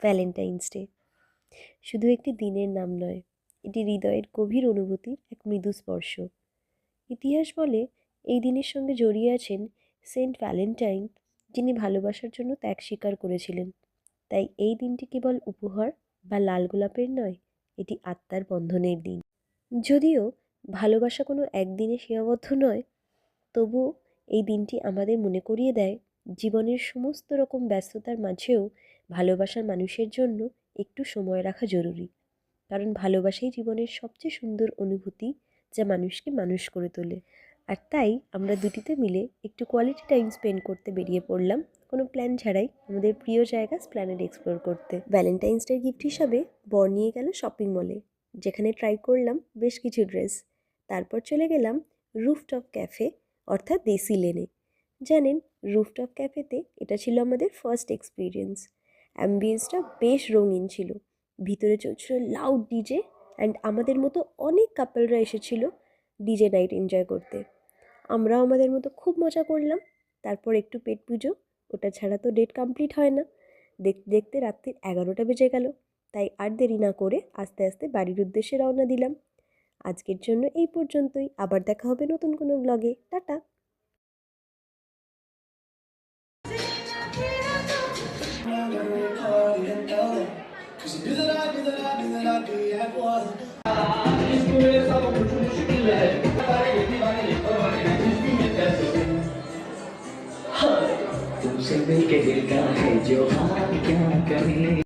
Valentine's day শুধু একটি দিনের নাম নয়, এটি হৃদয়ের গভীর অনুভূতির এক মৃদু স্পর্শ। ইতিহাস বলে এই দিনের সঙ্গে জড়িয়ে আছেন সেন্ট ভ্যালেন্টাইন, যিনি ভালোবাসার জন্য ত্যাগ স্বীকার করেছিলেন। তাই এই দিনটি কেবল উপহার বা লাল গোলাপের নয়, এটি আত্মার বন্ধনের দিন। যদিও ভালোবাসা কোনো একদিনে সীমাবদ্ধ নয়, তবুও এই দিনটি আমাদের মনে করিয়ে দেয় জীবনের সমস্ত রকম ব্যস্ততার মাঝেও ভালোবাসার মানুষের জন্য একটু সময় রাখা জরুরি। কারণ ভালোবাসাই জীবনের সবচেয়ে সুন্দর অনুভূতি, যা মানুষকে মানুষ করে তোলে। আর তাই আমরা দুটিতে মিলে একটু কোয়ালিটি টাইম স্পেন্ড করতে বেরিয়ে পড়লাম, কোনো প্ল্যান ছাড়াই আমাদের প্রিয় জায়গা এসপ্ল্যানেড এক্সপ্লোর করতে। ভ্যালেন্টাইন্স ডে গিফট হিসাবে বর নিয়ে গেল শপিং মলে, যেখানে ট্রাই করলাম বেশ কিছু ড্রেস। তারপর চলে গেলাম রুফটপ ক্যাফে অর্থাৎ দেশি লেনে। জানেন, রুফটপ ক্যাফেতে এটা ছিল আমাদের ফার্স্ট এক্সপিরিয়েন্স। অ্যাম্বিয়েন্সটা বেশ রঙিন ছিল, ভিতরে চলছিল লাউড ডিজে, অ্যান্ড আমাদের মতো অনেক কাপলরা এসেছিল ডিজে নাইট এনজয় করতে। আমরাও আমাদের মতো খুব মজা করলাম। তারপর একটু পেট পুজো, ওটা ছাড়া তো ডেট কমপ্লিট হয় না। দেখতে দেখতে রাত্রির 11টা বেজে গেল। তাই আর দেরি না করে আস্তে আস্তে বাড়ির উদ্দেশ্যে রওনা দিলাম। আজকের জন্য এই পর্যন্তই, আবার দেখা হবে নতুন কোনো ব্লগে। টাটা। तुमसे मिलके दिल का है जो हाल क्या कहें।